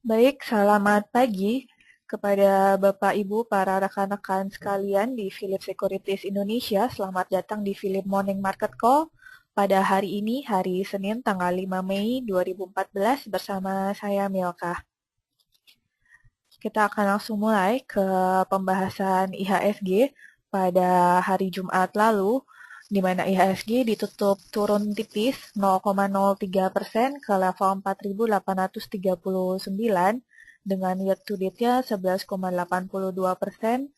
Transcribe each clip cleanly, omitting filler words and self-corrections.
Baik, selamat pagi kepada Bapak Ibu para rekan-rekan sekalian di Philip Securities Indonesia. Selamat datang di Philip Morning Market Call pada hari ini, hari Senin tanggal 5 Mei 2014 bersama saya Milka. Kita akan langsung mulai ke pembahasan IHSG pada hari Jumat lalu, di mana IHSG ditutup turun tipis 0,03% ke level 4.839 dengan year to date-nya 11,82%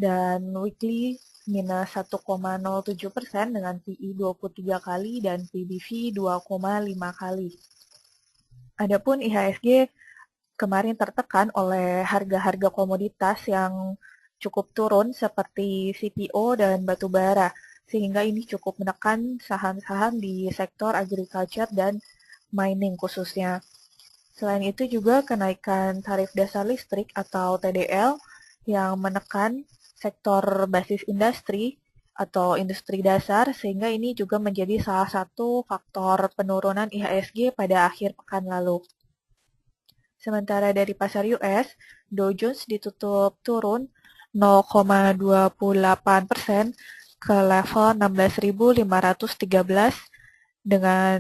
dan weekly minus 1,07% dengan PI 23 kali dan PBV 2,5 kali. Adapun IHSG kemarin tertekan oleh harga-harga komoditas yang cukup turun seperti CPO dan batu bara, sehingga ini cukup menekan saham-saham di sektor agriculture dan mining khususnya. Selain itu juga kenaikan tarif dasar listrik atau TDL yang menekan sektor basis industri atau industri dasar, sehingga ini juga menjadi salah satu faktor penurunan IHSG pada akhir pekan lalu. Sementara dari pasar US, Dow Jones ditutup turun 0,28% ke level 16.513 dengan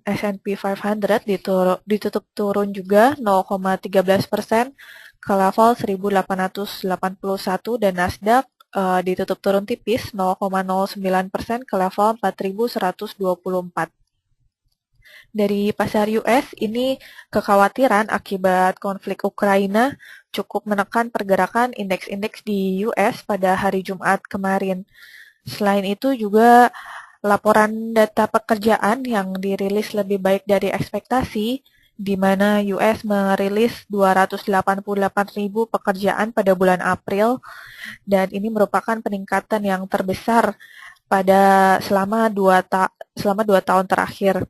S&P 500 ditutup turun juga 0,13% ke level 1.881 dan Nasdaq ditutup turun tipis 0,09% ke level 4.124. Dari pasar US, ini kekhawatiran akibat konflik Ukraina cukup menekan pergerakan indeks-indeks di US pada hari Jumat kemarin. Selain itu juga laporan data pekerjaan yang dirilis lebih baik dari ekspektasi, di mana US merilis 288.000 pekerjaan pada bulan April, dan ini merupakan peningkatan yang terbesar selama 2 tahun terakhir.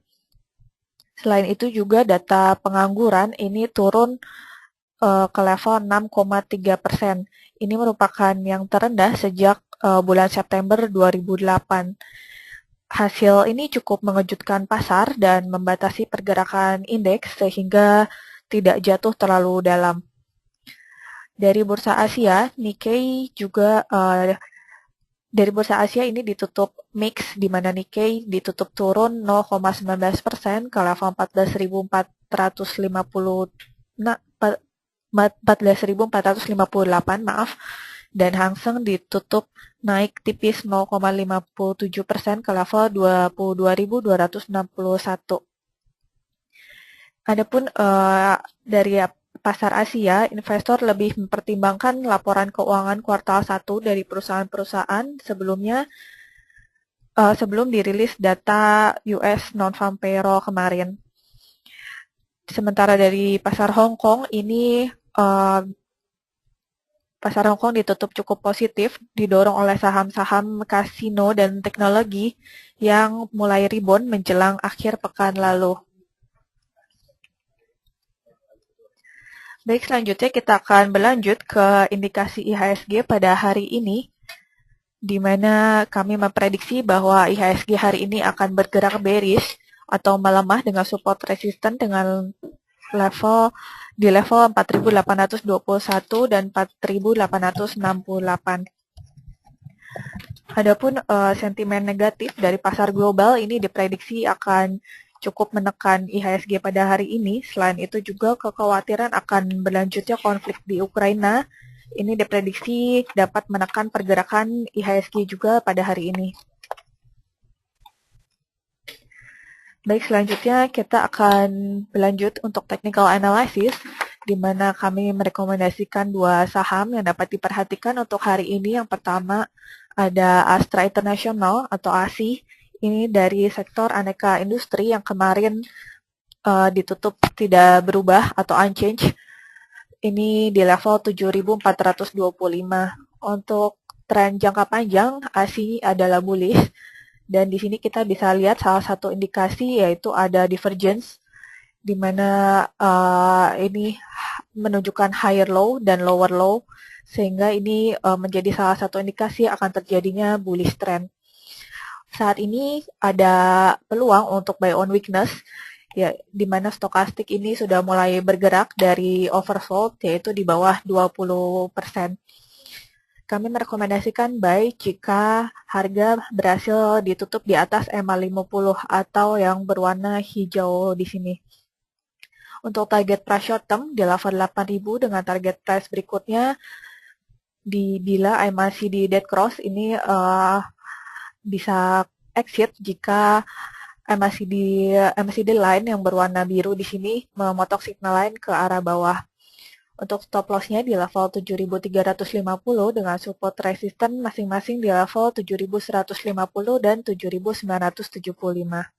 Selain itu juga data pengangguran ini turun ke level 6,3%. Ini merupakan yang terendah sejak bulan September 2008. Hasil ini cukup mengejutkan pasar dan membatasi pergerakan indeks sehingga tidak jatuh terlalu dalam. Dari bursa Asia, Nikkei juga dari bursa Asia ini ditutup mix, di mana Nikkei ditutup turun 0,19% ke level 14.458, maaf, dan Hang Seng ditutup naik tipis 0,57% ke level 22.261. Adapun dari pasar Asia, investor lebih mempertimbangkan laporan keuangan kuartal 1 dari perusahaan-perusahaan sebelum dirilis data US non-farm payroll kemarin. Sementara dari pasar Hong Kong, pasar Hong Kong ditutup cukup positif, didorong oleh saham-saham kasino dan teknologi yang mulai rebound menjelang akhir pekan lalu. Baik, selanjutnya kita akan berlanjut ke indikasi IHSG pada hari ini, di mana kami memprediksi bahwa IHSG hari ini akan bergerak bearish atau melemah dengan support resisten dengan di level 4.821 dan 4.868. Adapun sentimen negatif dari pasar global ini diprediksi akan cukup menekan IHSG pada hari ini. Selain itu juga kekhawatiran akan berlanjutnya konflik di Ukraina ini diprediksi dapat menekan pergerakan IHSG juga pada hari ini. Baik, selanjutnya kita akan berlanjut untuk technical analysis, di mana kami merekomendasikan 2 saham yang dapat diperhatikan untuk hari ini. Yang pertama ada Astra International atau ASI, ini dari sektor aneka industri yang kemarin ditutup tidak berubah atau unchanged. Ini di level 7.425. Untuk tren jangka panjang, ASI adalah bullish. Dan di sini kita bisa lihat salah satu indikasi yaitu ada divergence, di mana ini menunjukkan higher low dan lower low, sehingga ini menjadi salah satu indikasi akan terjadinya bullish trend. Saat ini ada peluang untuk buy on weakness, ya di mana stokastik ini sudah mulai bergerak dari oversold yaitu di bawah 20%. Kami merekomendasikan buy jika harga berhasil ditutup di atas EMA 50 atau yang berwarna hijau di sini. Untuk target price short term di level 8.000 dengan target price berikutnya bila MACD dead cross ini bisa exit jika MACD line yang berwarna biru di sini memotok signal line ke arah bawah. Untuk stop loss-nya di level 7.350 dengan support resisten masing-masing di level 7.150 dan 7.975.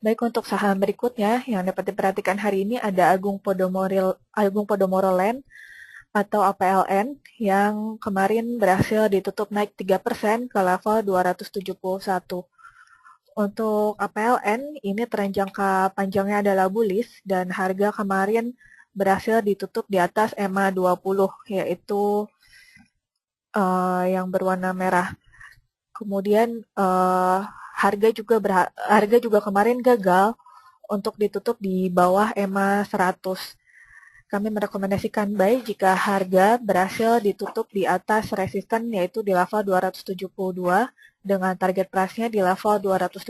Baik, untuk saham berikutnya yang dapat diperhatikan hari ini ada Agung Podomoro Land atau APLN yang kemarin berhasil ditutup naik 3% ke level 271. Untuk APLN, ini tren jangka panjangnya adalah bullish dan harga kemarin berhasil ditutup di atas EMA 20, yaitu yang berwarna merah. Kemudian harga juga kemarin gagal untuk ditutup di bawah EMA 100. Kami merekomendasikan buy jika harga berhasil ditutup di atas resisten yaitu di level 272 dengan target price-nya di level 283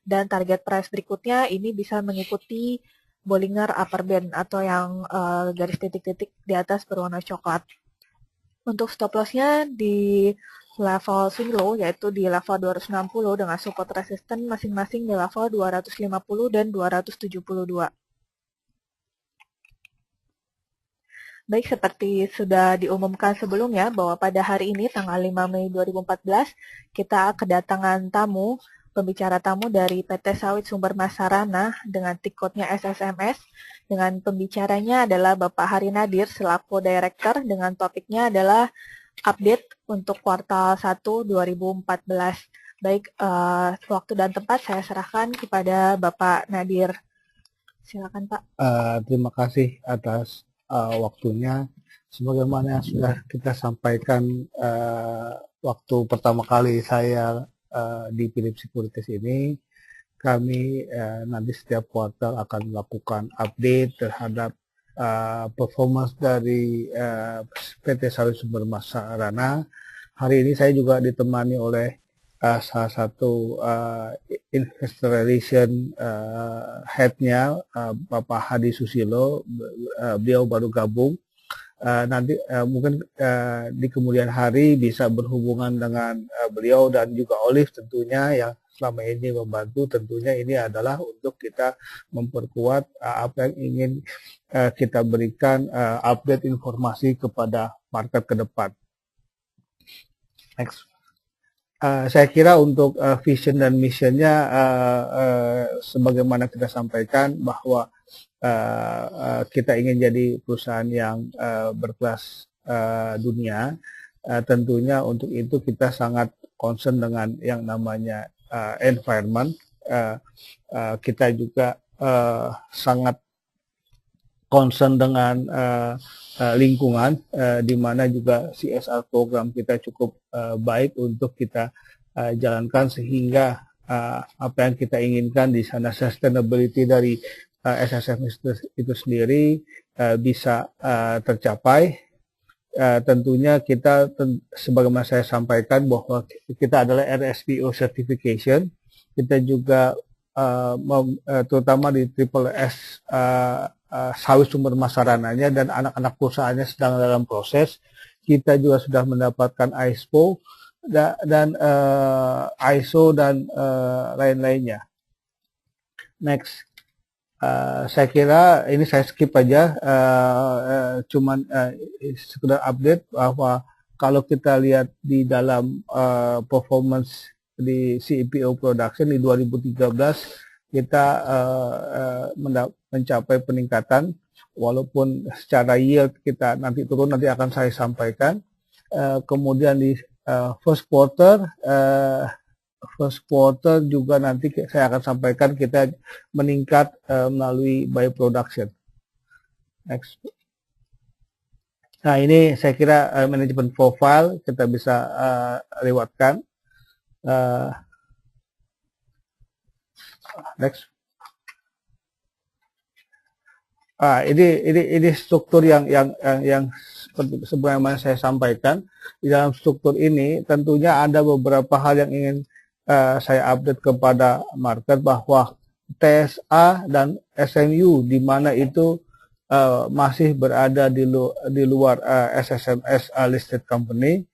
dan target price berikutnya ini bisa mengikuti Bollinger Upper Band atau yang garis titik-titik di atas berwarna coklat. Untuk stop loss-nya di level swing low yaitu di level 260 dengan support resisten masing-masing di level 250 dan 272. Baik, seperti sudah diumumkan sebelumnya bahwa pada hari ini tanggal 5 Mei 2014 kita kedatangan pembicara tamu dari PT Sawit Sumber Masarana dengan tiketnya SSMS. Dengan pembicaranya adalah Bapak Hari Nadir selaku Director dengan topiknya adalah update untuk kuartal 1 2014. Baik, waktu dan tempat saya serahkan kepada Bapak Nadir. Silakan Pak. Terima kasih atas waktunya. Sebagaimana yang sudah kita sampaikan waktu pertama kali saya di Philips Securities ini, kami nanti setiap kuartal akan melakukan update terhadap performance dari PT Sawit Sumber Masarana. Hari ini saya juga ditemani oleh salah satu investor relation headnya Bapak Hadi Susilo. Beliau baru gabung. Nanti mungkin di kemudian hari bisa berhubungan dengan beliau dan juga Olive tentunya yang selama ini membantu. Tentunya ini adalah untuk kita memperkuat apa yang ingin kita berikan update informasi kepada market ke depan. Next. Saya kira untuk vision dan missionnya sebagaimana kita sampaikan bahwa kita ingin jadi perusahaan yang berkelas dunia. Tentunya untuk itu kita sangat concern dengan yang namanya environment. Kita juga sangat concern dengan lingkungan, di mana juga CSR program kita cukup baik untuk kita jalankan sehingga apa yang kita inginkan di sana sustainability dari SSM itu sendiri bisa tercapai. Tentunya kita sebagaimana saya sampaikan bahwa kita adalah RSPO certification. Kita juga terutama di Triple S Sawit Sumber Masarananya dan anak-anak perusahaannya sedang dalam proses. Kita juga sudah mendapatkan ISPO dan ISO dan lain-lainnya. Next. Saya kira ini saya skip aja, cuman sekedar update bahwa kalau kita lihat di dalam performance di CPO production di 2013 kita mencapai peningkatan walaupun secara yield kita nanti turun, nanti akan saya sampaikan. Kemudian di first quarter juga nanti saya akan sampaikan kita meningkat melalui by production. Next. Nah ini saya kira manajemen profile kita bisa lewatkan. Next. Ini struktur yang sebagaimana saya sampaikan. Di dalam struktur ini tentunya ada beberapa hal yang ingin saya update kepada market, bahwa TSA dan SMU di mana itu masih berada di luar SSMS listed company.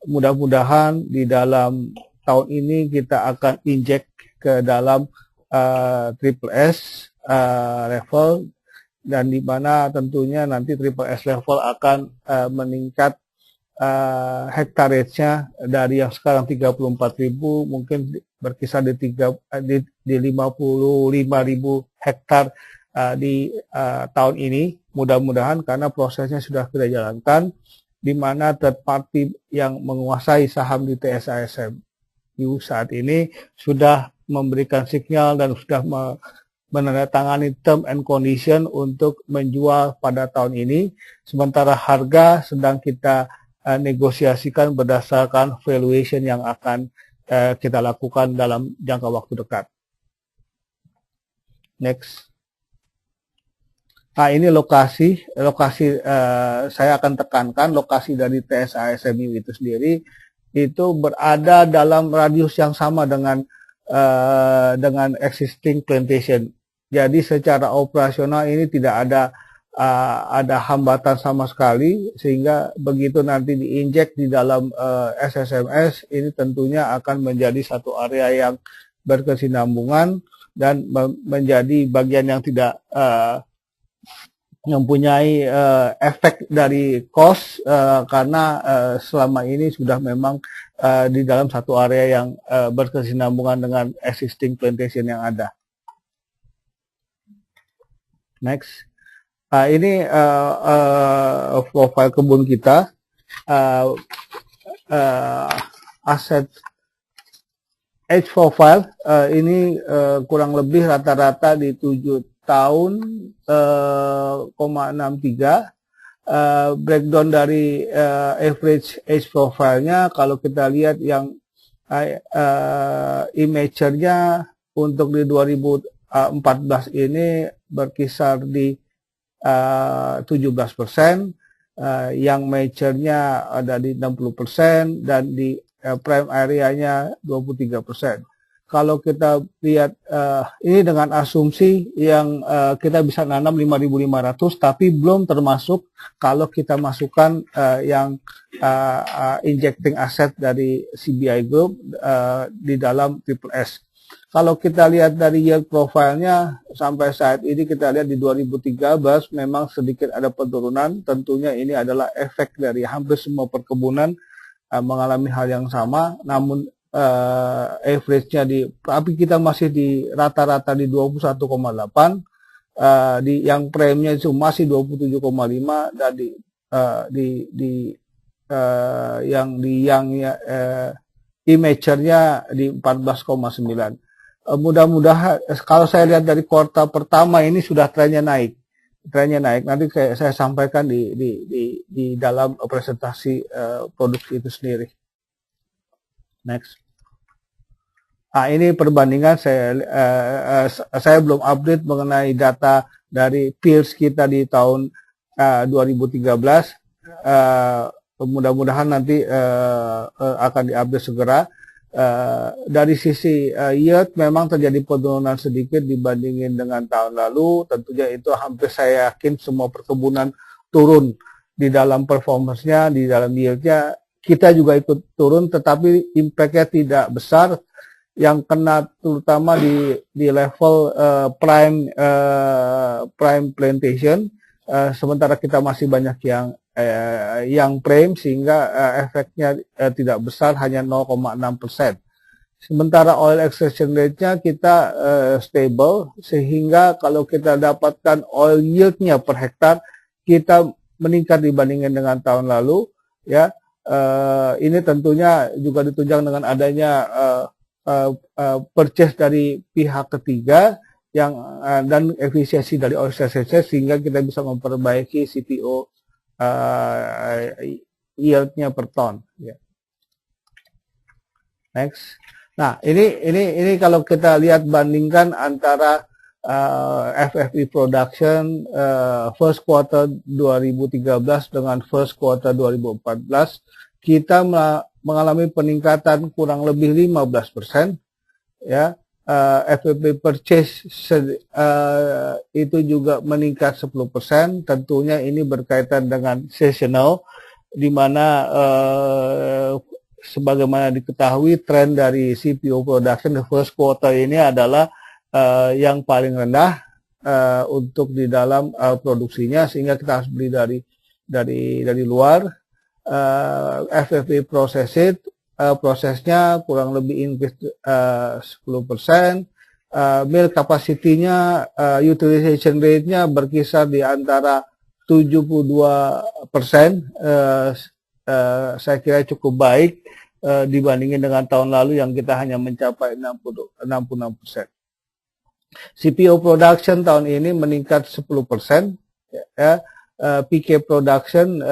Mudah-mudahan di dalam tahun ini kita akan injek ke dalam triple S level, dan di mana tentunya nanti triple S level akan meningkat hektarage-nya dari yang sekarang 34.000 mungkin berkisar di 55.000 hektar di tahun ini, mudah-mudahan, karena prosesnya sudah kita jalankan, di mana third party yang menguasai saham di TSA-SMU saat ini sudah memberikan sinyal dan sudah menandatangani term and condition untuk menjual pada tahun ini, sementara harga sedang kita negosiasikan berdasarkan valuation yang akan kita lakukan dalam jangka waktu dekat. Next. Ini lokasi saya akan tekankan lokasi dari TSA SMU itu sendiri itu berada dalam radius yang sama dengan existing plantation. Jadi secara operasional ini tidak ada hambatan sama sekali, sehingga begitu nanti diinjek di dalam SSMS ini tentunya akan menjadi satu area yang berkesinambungan dan menjadi bagian yang tidak mempunyai efek dari cost karena selama ini sudah memang di dalam satu area yang berkesinambungan dengan existing plantation yang ada. Next. Ini profile kebun kita, aset age profile ini kurang lebih rata-rata di 7 tahun, 63. Breakdown dari average age profile-nya, kalau kita lihat yang immature-nya untuk di 2014 ini berkisar di 17%, yang mature-nya ada di 60%, dan di prime area-nya 23%. Kalau kita lihat ini dengan asumsi yang kita bisa nanam 5.500, tapi belum termasuk kalau kita masukkan yang injecting asset dari CBI Group di dalam Triple S. Kalau kita lihat dari yield profile-nya sampai saat ini, kita lihat di 2013 memang sedikit ada penurunan. Tentunya ini adalah efek dari hampir semua perkebunan mengalami hal yang sama, namun average-nya tapi kita masih di rata-rata di 21,8, di yang prime-nya itu masih 27,5, dan yang immature-nya di 14,9. Mudah-mudahan kalau saya lihat dari kuartal pertama ini sudah trennya naik. Nanti saya sampaikan di dalam presentasi produksi itu sendiri. Next. Ini perbandingan saya belum update mengenai data dari peers kita di tahun 2013. Mudah-mudahan nanti akan diupdate segera. Dari sisi yield memang terjadi penurunan sedikit dibandingin dengan tahun lalu. Tentunya itu hampir saya yakin semua perkebunan turun di dalam performance-nya, di dalam yield-nya. Kita juga ikut turun, tetapi impact-nya tidak besar. Yang kena terutama di level prime plantation, sementara kita masih banyak yang prime, sehingga efeknya tidak besar, hanya 0,6%. Sementara oil extraction rate-nya kita stable, sehingga kalau kita dapatkan oil yield-nya per hektar kita meningkat dibandingkan dengan tahun lalu, ya. Ini tentunya juga ditunjang dengan adanya purchase dari pihak ketiga dan efisiensi dari oil extraction, sehingga kita bisa memperbaiki CPO yield-nya per ton. Ya. Next. Nah, ini kalau kita lihat bandingkan antara FFI production first quarter 2013 dengan first quarter 2014, kita mengalami peningkatan kurang lebih 15%, ya. FFI purchase itu juga meningkat 10%. Tentunya ini berkaitan dengan seasonal, di mana sebagaimana diketahui tren dari CPO production the first quarter ini adalah yang paling rendah untuk di dalam produksinya, sehingga kita harus beli dari luar. FFI prosesnya kurang lebih increase 10%. Mill capacity-nya, utilization rate-nya berkisar di antara 72%. Saya kira cukup baik dibandingin dengan tahun lalu yang kita hanya mencapai 66%. CPO production tahun ini meningkat 10%, ya. PK production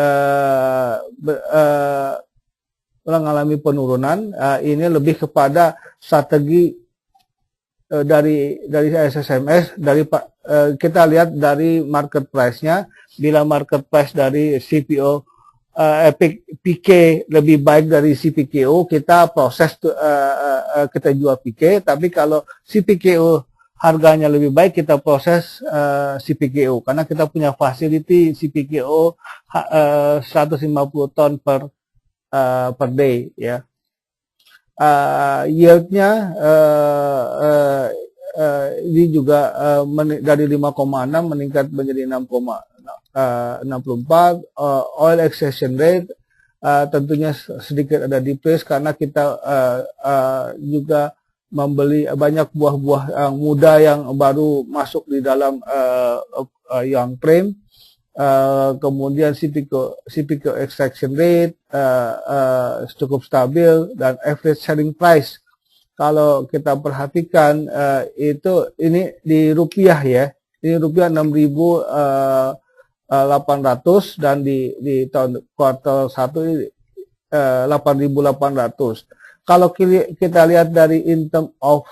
mengalami penurunan. Ini lebih kepada strategi dari SSMS. Kita lihat dari market price-nya. Bila market price dari CPO PK lebih baik dari CPKO, kita proses kita jual PK. Tapi kalau CPKO harganya lebih baik, kita proses CPKO, karena kita punya facility CPKO 150 ton per day, ya. Yieldnya ini juga dari 5,6 meningkat menjadi 6,64. Oil extraction rate tentunya sedikit ada decrease karena kita juga membeli banyak buah-buah yang muda yang baru masuk di dalam young frame. Kemudian CPK extraction rate cukup stabil, dan average selling price kalau kita perhatikan ini di rupiah, ya. Ini rupiah 6.800, dan di tahun kuartal 1 ini 8.800. Kalau kita lihat dari in term of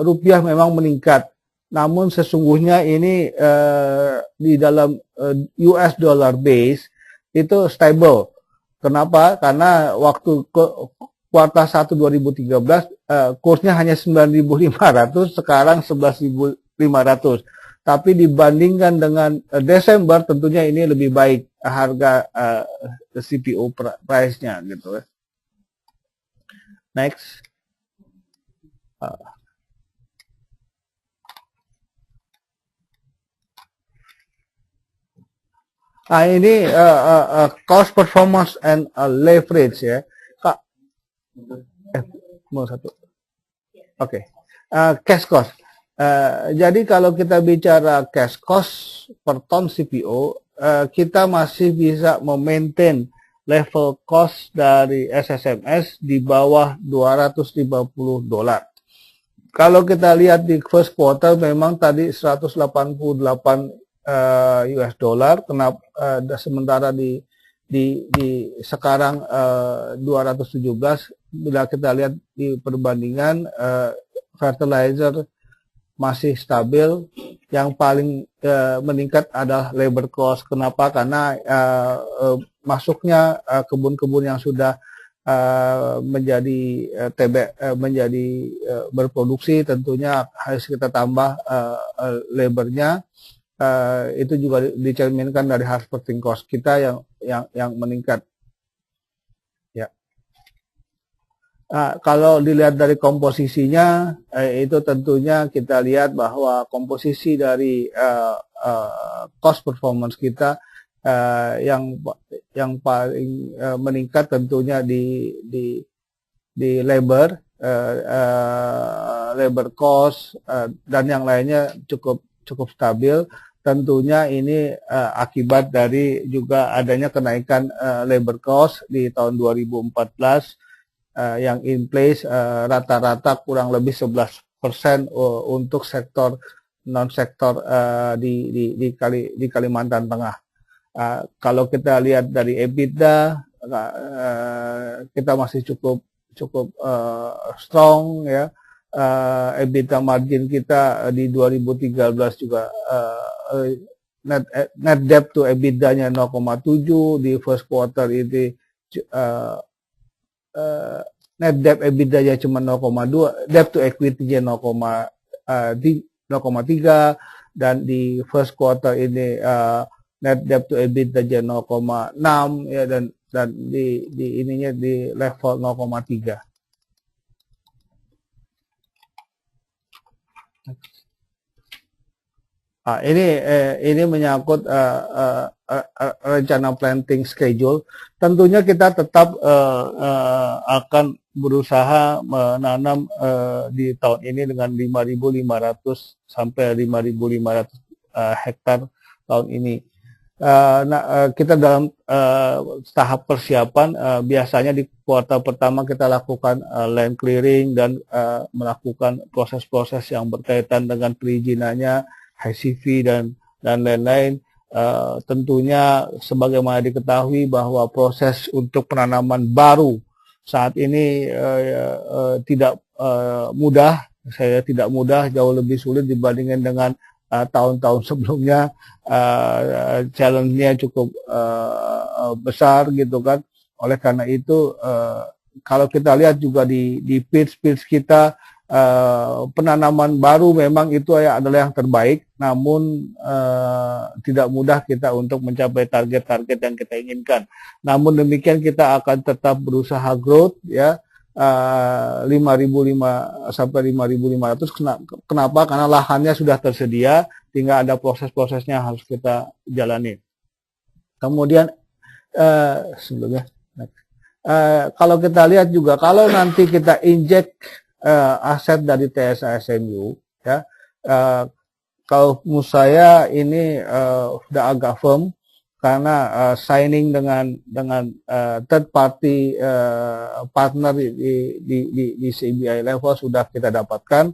rupiah memang meningkat. Namun sesungguhnya ini di dalam US dollar base itu stable. Kenapa? Karena waktu kuartal 1 2013 kursnya hanya 9.500, sekarang 11.500. Tapi dibandingkan dengan Desember, tentunya ini lebih baik harga CPO price-nya gitu. Next. Ini cost performance and leverage, ya. Kak, mau satu. Oke. Cash cost. Jadi kalau kita bicara cash cost per ton CPO, kita masih bisa memaintain level cost dari SSMS di bawah $250. Kalau kita lihat di first quarter memang tadi 188 US dollar, kenapa sementara di sekarang 217. Bila kita lihat di perbandingan fertilizer masih stabil, yang paling meningkat adalah labor cost. Kenapa? Karena masuknya kebun-kebun yang sudah menjadi berproduksi, tentunya harus kita tambah labornya. Itu juga dicerminkan dari harvesting cost kita yang meningkat. Ya. Kalau dilihat dari komposisinya, itu tentunya kita lihat bahwa komposisi dari cost performance kita yang paling meningkat tentunya di labor cost, dan yang lainnya cukup stabil. Tentunya ini akibat dari juga adanya kenaikan labor cost di tahun 2014 yang in place rata-rata kurang lebih 11% untuk sektor non-sektor di Kalimantan Tengah. Kalau kita lihat dari EBITDA, kita masih cukup strong ya. EBITDA margin kita di 2013 juga net debt to EBITDA-nya 0,7, di first quarter ini net debt EBITDA-nya cuma 0,2, debt to equity-nya 0,3, dan di first quarter ini net debt to EBITDA-nya 0,6 ya, dan di ininya di level 0,3. Ini menyangkut rencana planting schedule. Tentunya kita tetap akan berusaha menanam di tahun ini dengan 5.500 sampai 5.500 hektar tahun ini. Kita dalam tahap persiapan, biasanya di kuartal pertama kita lakukan land clearing dan melakukan proses-proses yang berkaitan dengan perizinannya, HCV dan lain-lain. Tentunya sebagaimana diketahui bahwa proses untuk penanaman baru saat ini tidak mudah, jauh lebih sulit dibandingkan dengan tahun-tahun sebelumnya. Challenge-nya cukup besar gitu kan. Oleh karena itu kalau kita lihat juga di pitch kita, penanaman baru memang itu adalah yang terbaik, namun tidak mudah kita untuk mencapai target-target yang kita inginkan. Namun demikian kita akan tetap berusaha growth ya, 5.500 sampai 5.500. Kenapa? Karena lahannya sudah tersedia, tinggal ada proses-prosesnya harus kita jalani. Kemudian sebelumnya, kalau kita lihat juga, kalau nanti kita inject aset dari TSA SMU ya, kalau menurut saya ini sudah agak firm karena signing dengan third party partner di CBI level sudah kita dapatkan.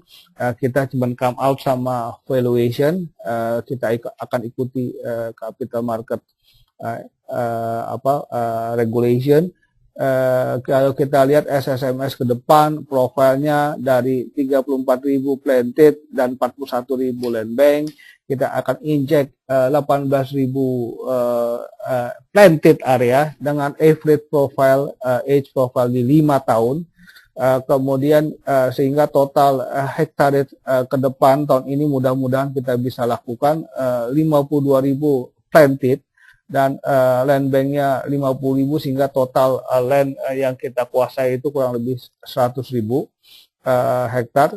Kita cuma come out sama valuation, kita akan ikuti capital market regulation. Kalau kita lihat SSMS ke depan, profilnya dari 34.000 planted dan 41.000 land bank, kita akan inject 18.000 planted area dengan average profile, age profile di 5 tahun. Kemudian sehingga total hektares ke depan tahun ini mudah-mudahan kita bisa lakukan 52.000 planted dan land banknya 50.000, sehingga total land yang kita kuasai itu kurang lebih 100.000 hektar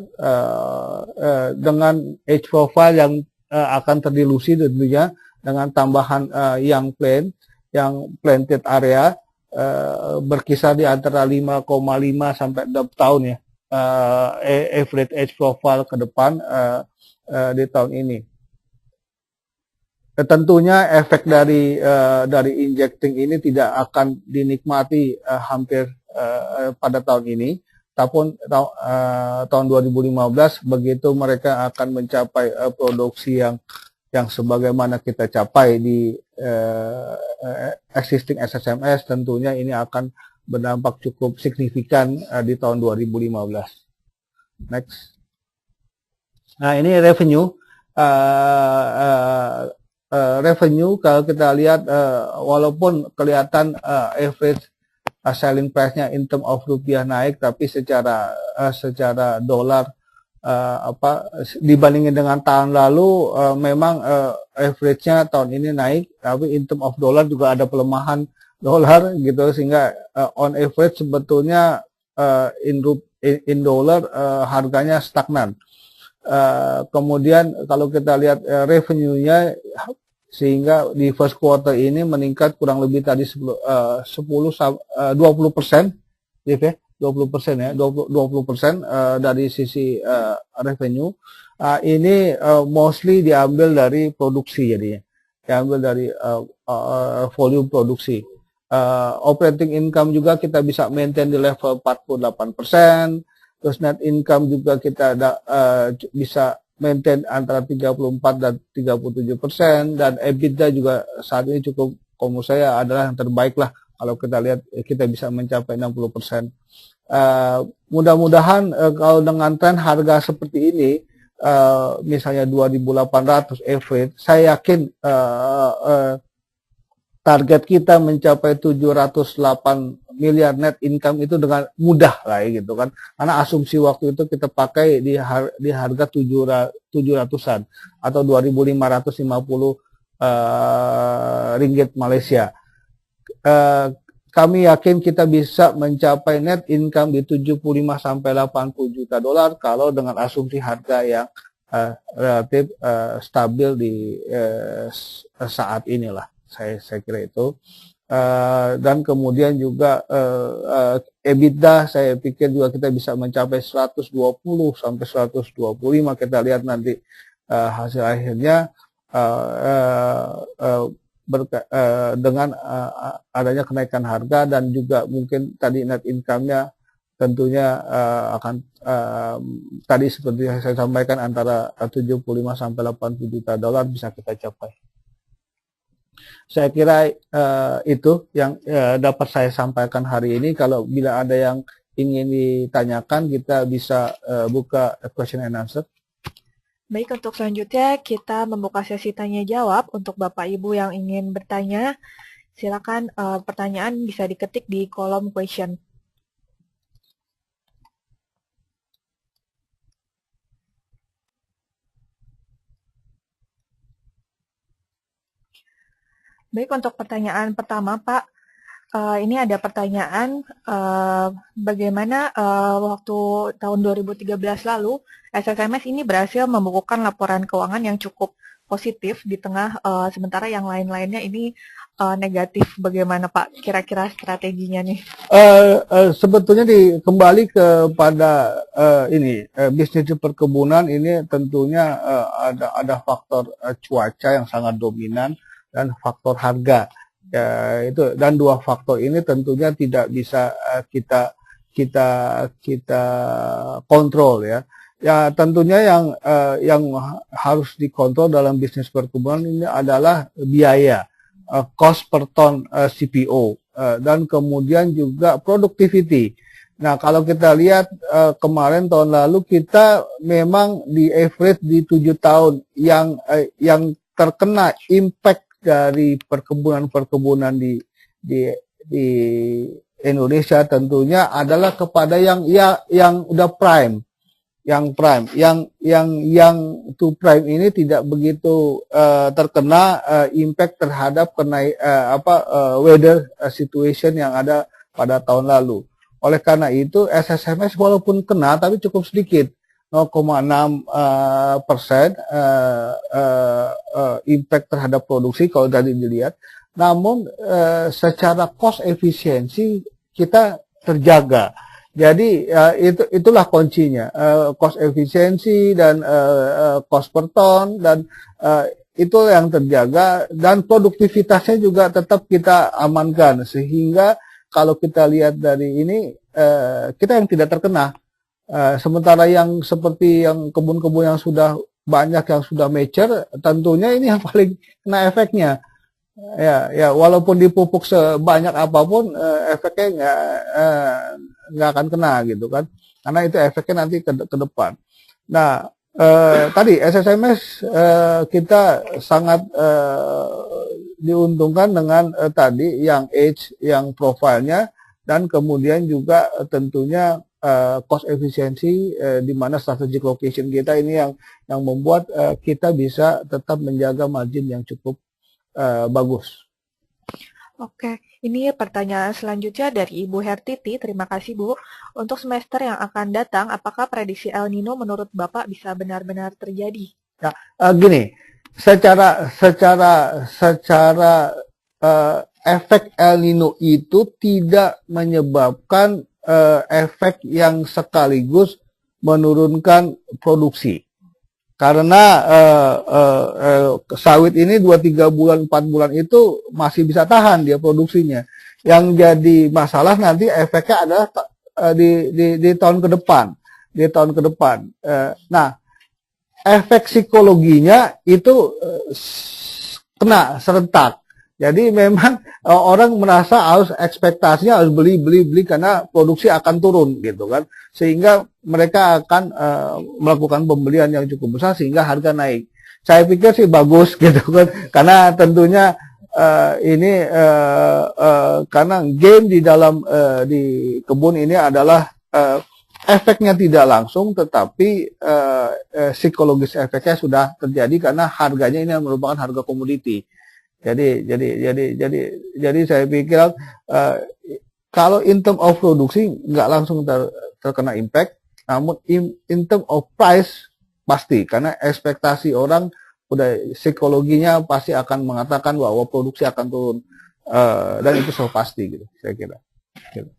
dengan age profile yang akan terdilusi tentunya dengan tambahan yang planted area berkisar di antara 5,5 sampai 6 tahun ya, average age profile ke depan di tahun ini. Tentunya efek dari injecting ini tidak akan dinikmati hampir pada tahun ini, tapi tahun 2015 begitu mereka akan mencapai produksi yang sebagaimana kita capai di existing SSMS, tentunya ini akan berdampak cukup signifikan di tahun 2015. Next. Nah, ini revenue. Revenue kalau kita lihat walaupun kelihatan average selling price-nya in term of rupiah naik, tapi secara dolar dibandingin dengan tahun lalu memang average-nya tahun ini naik, tapi in term of dollar juga ada pelemahan dolar gitu, sehingga on average sebetulnya in dollar harganya stagnan. Kemudian kalau kita lihat revenue-nya, sehingga di first quarter ini meningkat kurang lebih tadi 20%, ya, 20% dari sisi revenue. Ini mostly diambil dari produksi, jadinya diambil dari volume produksi. Operating income juga kita bisa maintain di level 48%. Terus net income juga kita bisa maintain antara 34 dan 37%, dan EBITDA juga saat ini cukup, menurut saya adalah yang terbaik lah. Kalau kita lihat kita bisa mencapai 60% Mudah-mudahan kalau dengan tren harga seperti ini, misalnya 2.800 average, saya yakin target kita mencapai 708 miliar net income itu dengan mudah lah ya, gitu kan. Karena asumsi waktu itu kita pakai di harga 700-an atau 2.550 ringgit Malaysia. Kami yakin kita bisa mencapai net income di 75 sampai 80 juta dolar kalau dengan asumsi harga yang relatif stabil di saat inilah. Saya kira itu. Dan kemudian juga EBITDA saya pikir juga kita bisa mencapai 120 sampai 125, kita lihat nanti hasil akhirnya dengan adanya kenaikan harga dan juga mungkin tadi net income-nya tentunya akan tadi seperti yang saya sampaikan antara 75 sampai 80 juta dolar bisa kita capai. Saya kira itu yang dapat saya sampaikan hari ini. Kalau bila ada yang ingin ditanyakan, kita bisa buka question and answer. Baik, untuk selanjutnya kita membuka sesi tanya jawab untuk Bapak Ibu yang ingin bertanya. Silakan pertanyaan bisa diketik di kolom question. Baik, untuk pertanyaan pertama, Pak. Ini ada pertanyaan, bagaimana waktu tahun 2013 lalu, SSMS ini berhasil membukukan laporan keuangan yang cukup positif di tengah sementara yang lain-lainnya ini negatif. Bagaimana Pak kira-kira strateginya nih? Sebetulnya kembali kepada bisnis perkebunan ini tentunya ada faktor cuaca yang sangat dominan dan faktor harga. Ya, itu, dan dua faktor ini tentunya tidak bisa kita kontrol ya. Ya tentunya yang harus dikontrol dalam bisnis perkebunan ini adalah biaya, cost per ton CPO, dan kemudian juga productivity. Nah kalau kita lihat kemarin tahun lalu kita memang di average di 7 tahun yang terkena impact dari perkebunan di Indonesia tentunya adalah kepada yang udah prime, yang to prime ini tidak begitu terkena impact terhadap weather situation yang ada pada tahun lalu. Oleh karena itu SSMS walaupun kena tapi cukup sedikit. 0,6% impact terhadap produksi kalau tadi dilihat. Namun secara cost efisiensi kita terjaga. Jadi itulah kuncinya, cost efisiensi dan cost per ton dan itu yang terjaga dan produktivitasnya juga tetap kita amankan sehingga kalau kita lihat dari ini kita yang tidak terkena. Sementara yang seperti yang kebun-kebun yang sudah banyak yang sudah mature, tentunya ini yang paling kena efeknya. Ya walaupun dipupuk sebanyak apapun, efeknya nggak akan kena gitu kan, karena itu efeknya nanti ke depan. Nah tadi SSMS kita sangat diuntungkan dengan tadi yang age, yang profilnya, dan kemudian juga tentunya cost efisiensi di mana strategic location kita ini yang membuat kita bisa tetap menjaga margin yang cukup bagus. Oke, ini pertanyaan selanjutnya dari Ibu Hertiti. Terima kasih Bu. Untuk semester yang akan datang, apakah prediksi El Nino menurut Bapak bisa benar-benar terjadi? Ya, gini, secara efek El Nino itu tidak menyebabkan efek yang sekaligus menurunkan produksi. Karena sawit ini 2-3 bulan, 4 bulan itu masih bisa tahan dia produksinya. Yang jadi masalah nanti efeknya adalah di tahun ke depan. Di tahun ke depan. Nah, efek psikologinya itu kena serentak. Jadi memang orang merasa harus ekspektasinya harus beli karena produksi akan turun gitu kan. Sehingga mereka akan melakukan pembelian yang cukup besar sehingga harga naik. Saya pikir sih bagus gitu kan. Karena tentunya ini karena game di dalam di kebun ini adalah efeknya tidak langsung, tetapi psikologis efeknya sudah terjadi karena harganya ini merupakan harga komoditi. Jadi saya pikir kalau in term of produksi nggak langsung terkena impact, namun in term of price pasti karena ekspektasi orang udah psikologinya pasti akan mengatakan bahwa produksi akan turun dan itu so pasti gitu saya kira. Gitu.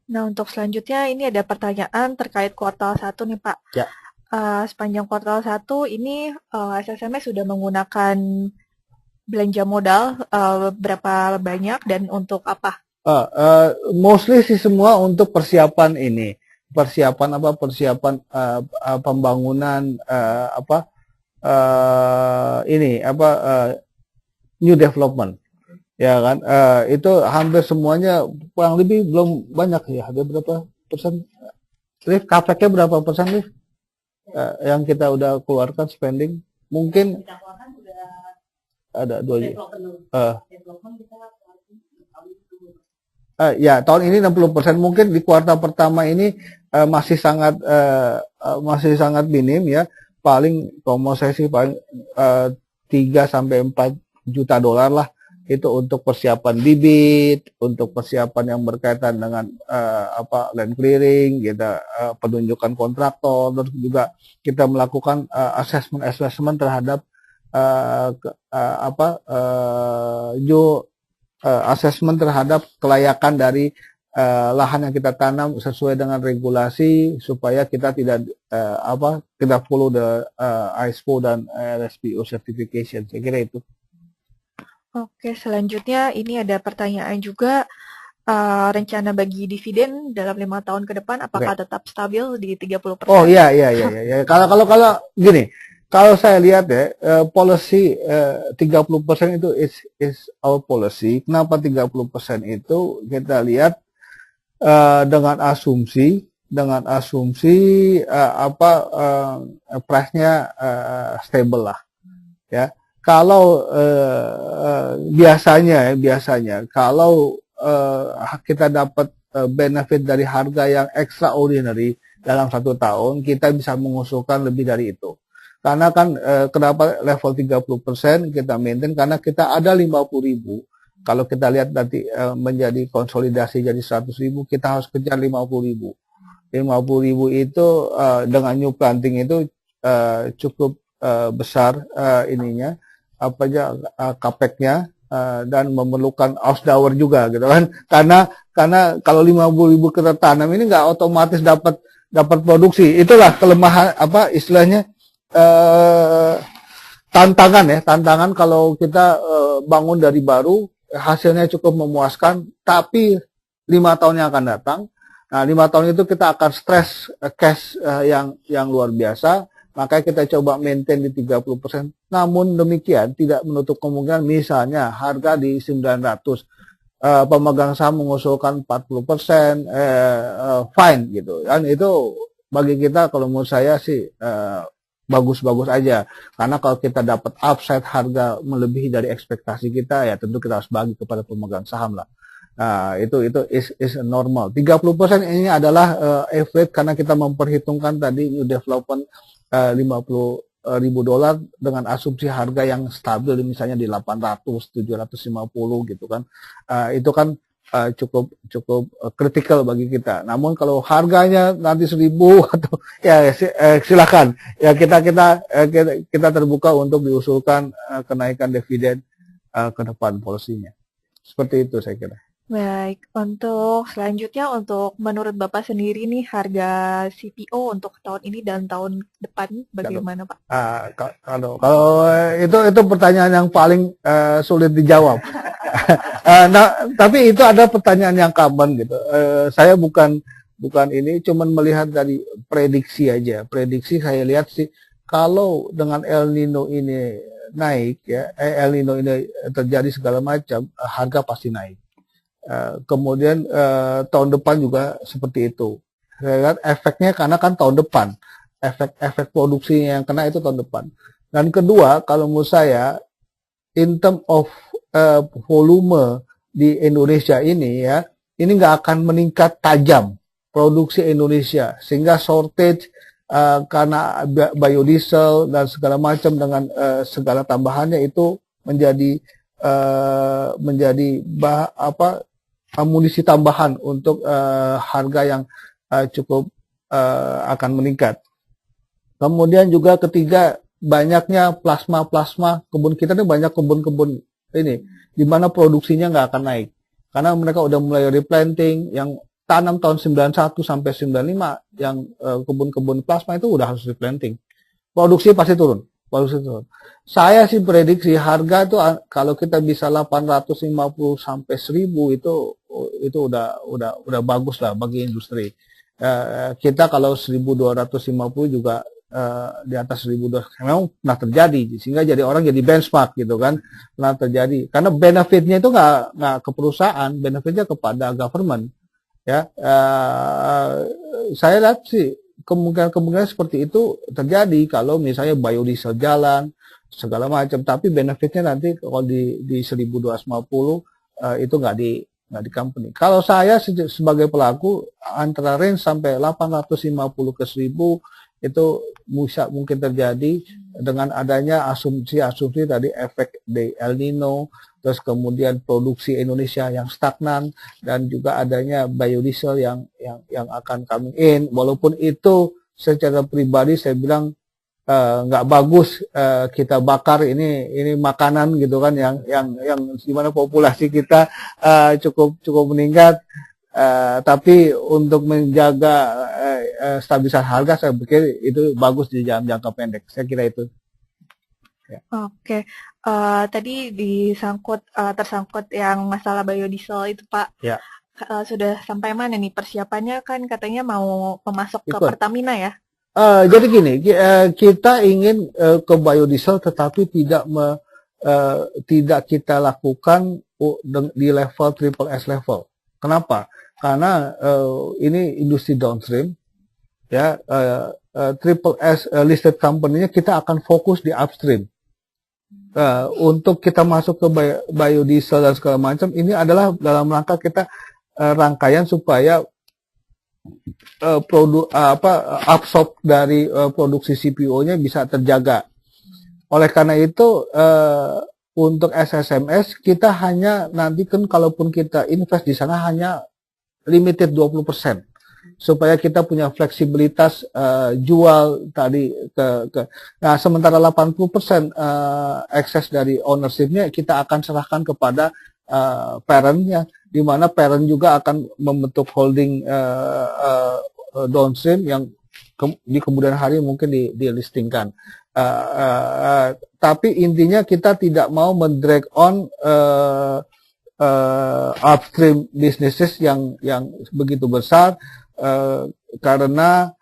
Nah, untuk selanjutnya ini ada pertanyaan terkait kuartal 1 nih Pak. Ya. Sepanjang kuartal 1 ini SSMS sudah menggunakan belanja modal berapa banyak dan untuk apa? Mostly sih semua untuk persiapan ini. Persiapan pembangunan new development. Ya kan, itu hampir semuanya kurang lebih belum banyak ya, ada berapa persen? Liv, CAPEX-nya berapa persen, Liv? Yang kita udah keluarkan spending, mungkin kita keluarkan udah ada 2 ya, tahun ini 60%, mungkin di kuartal pertama ini masih sangat minim ya, paling kalau mau saya sih paling 3 sampai 4 juta dolar lah. Itu untuk persiapan bibit, untuk persiapan yang berkaitan dengan land clearing, kita penunjukan kontraktor, terus juga kita melakukan assessment terhadap assessment terhadap kelayakan dari lahan yang kita tanam sesuai dengan regulasi supaya kita tidak kita follow the ISPO dan RSPO certification. Saya kira itu. Oke, selanjutnya ini ada pertanyaan juga, rencana bagi dividen dalam 5 tahun ke depan apakah tetap stabil di 30%? Oh iya. Kalau gini, kalau saya lihat ya, policy 30% itu is our policy. Kenapa 30% itu? Kita lihat dengan asumsi price-nya stable lah, ya. Kalau biasanya kalau kita dapat benefit dari harga yang extraordinary dalam 1 tahun, kita bisa mengusulkan lebih dari itu. Karena kan kenapa level 30% kita maintain, karena kita ada 50.000. Kalau kita lihat nanti menjadi konsolidasi jadi 100.000, kita harus kejar 50.000. 50.000 itu dengan new planting itu cukup besar ininya, CAPEX-nya dan memerlukan ausdauer juga gitu kan. Karena kalau 50.000 kita tanam ini nggak otomatis dapat produksi. Itulah kelemahan istilahnya tantangan kalau kita bangun dari baru, hasilnya cukup memuaskan, tapi 5 tahun yang akan datang. Nah, 5 tahun itu kita akan stres cash yang luar biasa. Makanya kita coba maintain di 30%. Namun demikian tidak menutup kemungkinan misalnya harga di 900. Pemegang saham mengusulkan 40%, fine gitu. Dan itu bagi kita kalau menurut saya sih bagus-bagus aja. Karena kalau kita dapat upside harga melebihi dari ekspektasi kita, ya tentu kita harus bagi kepada pemegang saham lah. Nah, itu is normal. 30% ini adalah average karena kita memperhitungkan tadi new development $50.000 dengan asumsi harga yang stabil misalnya di 800, 750 gitu kan. Itu kan cukup kritikal bagi kita. Namun kalau harganya nanti 1.000 atau ya silakan. Ya kita terbuka untuk diusulkan kenaikan dividen ke depan polisinya. Seperti itu saya kira. Baik, untuk selanjutnya untuk menurut Bapak sendiri nih harga CPO untuk tahun ini dan tahun depan bagaimana Pak? Kalau itu pertanyaan yang paling sulit dijawab. Nah, tapi itu ada pertanyaan yang common gitu. Saya bukan ini, cuman melihat dari prediksi aja. Prediksi saya lihat sih kalau dengan El Nino ini naik ya, El Nino ini terjadi segala macam, harga pasti naik. Kemudian tahun depan juga seperti itu. Saya lihat efeknya karena kan tahun depan, efek produksinya yang kena itu tahun depan. Dan kedua, kalau menurut saya, in term of volume di Indonesia ini ya, ini nggak akan meningkat tajam produksi Indonesia, sehingga shortage karena biodiesel dan segala macam dengan segala tambahannya itu menjadi amunisi tambahan untuk harga yang cukup akan meningkat. Kemudian juga ketiga, banyaknya plasma kebun kita ini banyak kebun-kebun ini di mana produksinya nggak akan naik karena mereka udah mulai replanting yang tanam tahun 91 sampai 95 yang kebun-kebun plasma itu udah harus replanting. Produksi pasti turun. Saya sih prediksi harga tuh kalau kita bisa 850 sampai 1000 itu udah bagus lah bagi industri. Kita kalau 1250 juga di atas 1200 memang pernah terjadi sehingga jadi orang jadi benchmark gitu kan, pernah terjadi karena benefitnya itu nggak ke perusahaan, benefitnya kepada government ya. Saya lihat sih kemungkinan seperti itu terjadi kalau misalnya biodiesel jalan segala macam, tapi benefitnya nanti kalau di 1250 itu nggak di company. Kalau saya sebagai pelaku antara range sampai 850 ke 1000 itu bisa mungkin terjadi dengan adanya asumsi tadi efek dari El Nino, terus kemudian produksi Indonesia yang stagnan dan juga adanya biodiesel yang akan coming in. Walaupun itu secara pribadi saya bilang nggak bagus kita bakar ini makanan gitu kan yang gimana populasi kita cukup meningkat. Tapi untuk menjaga stabilitas harga saya pikir itu bagus di jangka pendek. Saya kira itu. Ya. Oke, tadi tersangkut yang masalah biodiesel itu Pak. Ya. Sudah sampai mana nih persiapannya, kan katanya mau memasok ke Pertamina ya? Jadi gini, kita ingin ke biodiesel tetapi tidak kita lakukan di level triple S level. Kenapa? Karena ini industri downstream, ya. Triple S listed company-nya kita akan fokus di upstream. Untuk kita masuk ke biodiesel dan segala macam, ini adalah dalam rangka kita rangkaian supaya absorb dari produksi CPO-nya bisa terjaga. Oleh karena itu untuk SSMS kita hanya nanti kan kalaupun kita invest di sana hanya limited 20% supaya kita punya fleksibilitas jual tadi nah sementara 80% excess dari ownership-nya kita akan serahkan kepada parent-nya, di mana parent juga akan membentuk holding downstream yang di kemudian hari mungkin dilistingkan. Tapi intinya kita tidak mau mendrag on upstream businesses yang begitu besar karena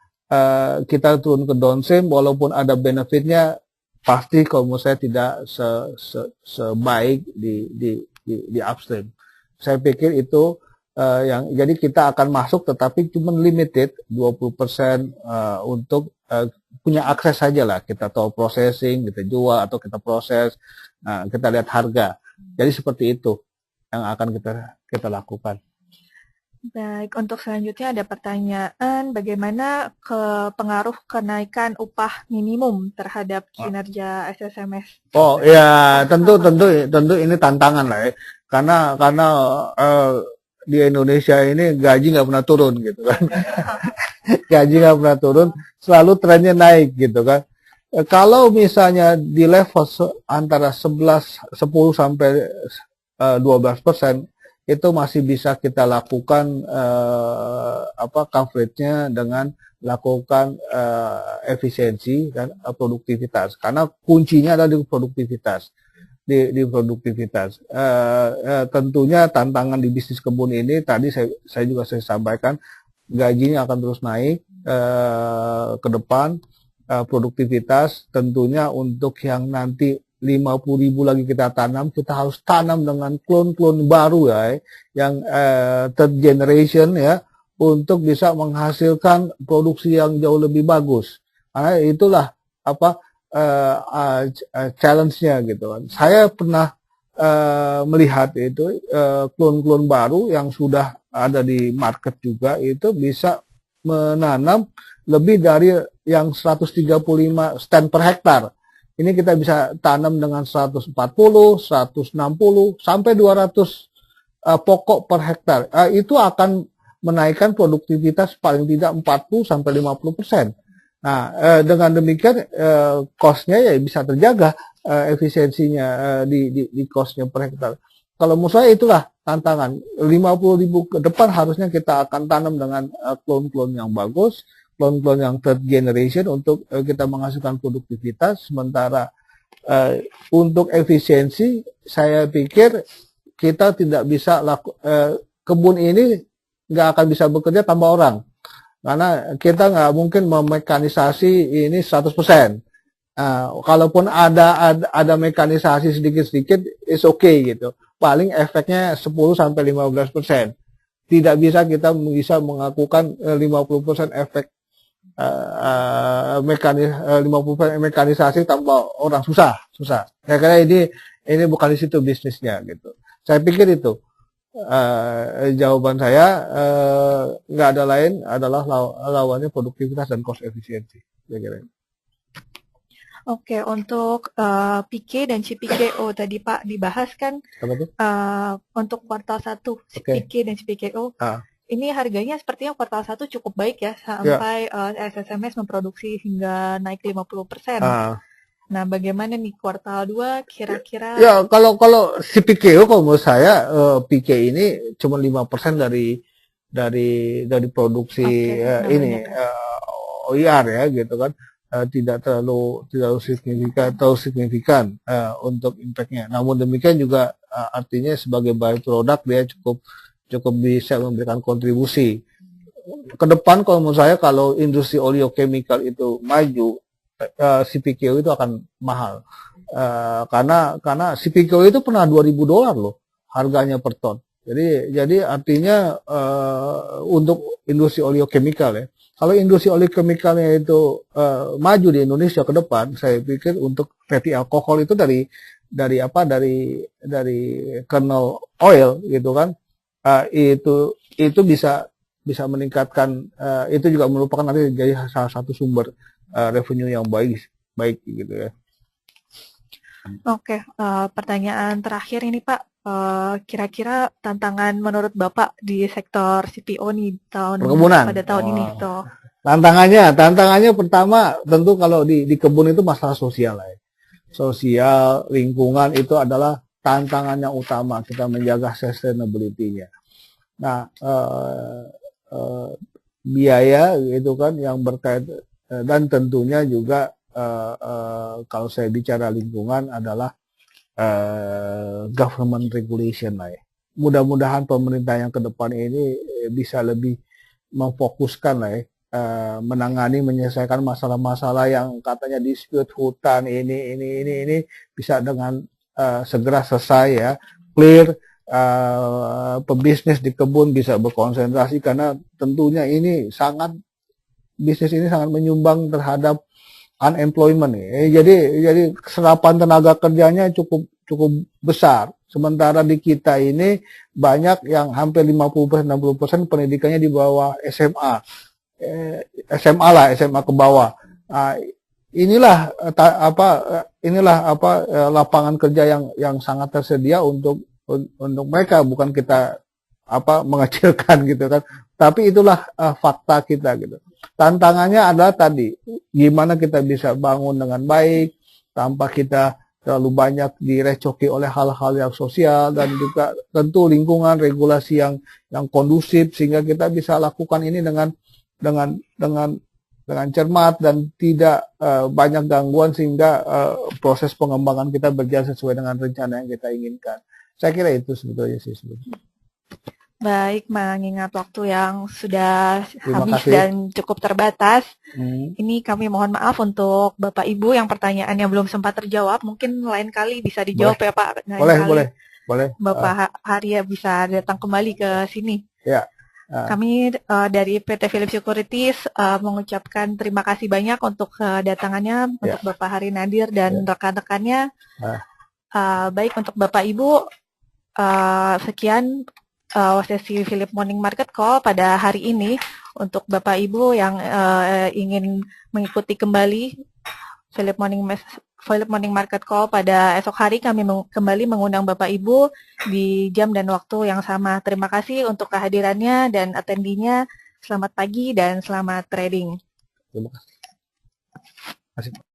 kita turun ke downstream walaupun ada benefitnya pasti kalau menurut saya tidak sebaik di upstream. Saya pikir itu yang jadi kita akan masuk tetapi cuma limited 20% untuk punya akses saja lah, kita tahu processing, kita jual atau kita proses, kita lihat harga. Jadi seperti itu yang akan kita lakukan. Baik, untuk selanjutnya ada pertanyaan, bagaimana pengaruh kenaikan upah minimum terhadap kinerja SSMS? Oh ya, tentu ini tantangan lah ya. Karena di Indonesia ini gaji nggak pernah turun gitu kan. Gaji nggak pernah turun, selalu trennya naik gitu kan. Kalau misalnya di level antara 10 sampai 12% itu masih bisa kita lakukan coverage-nya dengan lakukan efisiensi dan produktivitas, karena kuncinya adalah di produktivitas. Tentunya tantangan di bisnis kebun ini tadi saya juga sampaikan, gajinya akan terus naik ke depan. Produktivitas tentunya untuk yang nanti 50.000 lagi kita tanam, kita harus tanam dengan klon-klon baru ya, yang third generation ya, untuk bisa menghasilkan produksi yang jauh lebih bagus. Karena itulah apa challenge-nya gitu kan. Saya pernah melihat itu klon-klon baru yang sudah ada di market juga itu bisa menanam lebih dari yang 135 stand per hektar. Ini kita bisa tanam dengan 140, 160 sampai 200 pokok per hektar. Itu akan menaikkan produktivitas paling tidak 40 sampai 50%. Nah, dengan demikian cost-nya ya bisa terjaga, efisiensinya di cost-nya per hektar. Kalau menurut saya itulah tantangan. 50.000 ke depan harusnya kita akan tanam dengan klon-klon yang bagus, klon-klon yang third generation untuk kita menghasilkan produktivitas. Sementara untuk efisiensi, saya pikir kita tidak bisa kebun ini nggak akan bisa bekerja tanpa orang. Karena kita nggak mungkin memekanisasi ini 100%. Kalaupun ada mekanisasi sedikit-sedikit, is okay gitu. Paling efeknya 10-15%. Tidak bisa kita bisa mengakukan 50% efek 50% mekanisasi tanpa orang, susah. Karena ini bukan di situ bisnisnya gitu. Saya pikir itu. Jawaban saya nggak ada lain adalah lawannya produktivitas dan cost efisiensi. Oke, untuk PK dan CPKO tadi Pak dibahas kan untuk kuartal 1 PK dan CPKO. Ini harganya sepertinya kuartal 1 cukup baik ya, sampai SSMS memproduksi hingga naik 50%. Nah, bagaimana nih kuartal 2 kira-kira? Ya, kalau CPKO kalau menurut saya PK ini cuma 5% dari produksi ini OIR ya gitu kan. Tidak terlalu signifikan untuk impact-nya. Namun demikian juga artinya sebagai byproduct dia cukup bisa memberikan kontribusi. Ke depan kalau menurut saya kalau industri oleochemical itu maju, CPKO itu akan mahal. Karena CPKO itu pernah $2.000 loh harganya per ton. Jadi artinya untuk industri oleochemical ya. Kalau industri oleochemicalnya itu maju di Indonesia ke depan, saya pikir untuk fatty alcohol itu dari kernel oil gitu kan, itu bisa meningkatkan, itu juga merupakan nanti jadi salah satu sumber revenue yang baik gitu ya. Oke, pertanyaan terakhir ini Pak, kira-kira tantangan menurut Bapak di sektor CPO nih pada tahun ini toh? Tantangannya pertama tentu kalau di kebun itu masalah sosial ya. Sosial, lingkungan itu adalah tantangan yang utama kita menjaga sustainability-nya. Nah, biaya gitu kan yang berkait dan tentunya juga kalau saya bicara lingkungan adalah government regulation lah ya. Mudah-mudahan pemerintah yang ke depan ini bisa lebih memfokuskan lah ya, menyelesaikan masalah-masalah yang katanya dispute hutan ini bisa dengan segera selesai ya, clear, pebisnis di kebun bisa berkonsentrasi karena tentunya bisnis ini sangat menyumbang terhadap unemployment ya. Jadi serapan tenaga kerjanya cukup besar. Sementara di kita ini banyak yang hampir 50-60% pendidikannya di bawah SMA. SMA ke bawah. Inilah lapangan kerja yang sangat tersedia untuk mereka, bukan kita mengecilkan gitu kan. Tapi itulah fakta kita gitu. Tantangannya adalah tadi, gimana kita bisa bangun dengan baik tanpa kita terlalu banyak direcoki oleh hal-hal yang sosial dan juga tentu lingkungan, regulasi yang kondusif sehingga kita bisa lakukan ini dengan cermat dan tidak banyak gangguan sehingga proses pengembangan kita berjalan sesuai dengan rencana yang kita inginkan. Saya kira itu sebetulnya sih. Baik, mengingat waktu yang sudah Terima habis kasih. dan cukup terbatas, Hmm, ini kami mohon maaf untuk Bapak Ibu yang pertanyaannya belum sempat terjawab. Mungkin lain kali bisa boleh, dijawab ya Pak. Lain boleh, kali boleh, boleh. Bapak Haria bisa datang kembali ke sini. Ya, ah, Kami dari PT Philips Securities mengucapkan terima kasih banyak untuk kedatangannya ya, untuk Bapak Hari Nadir dan ya. rekan-rekannya. Ah, Baik untuk Bapak Ibu, sekian sesi Philip Morning Market Call pada hari ini. Untuk Bapak Ibu yang ingin mengikuti kembali Philip Morning Philip Morning Market Call pada esok hari, kami kembali mengundang Bapak Ibu di jam dan waktu yang sama. Terima kasih untuk kehadirannya dan attendinya. Selamat pagi dan selamat trading. terima kasih.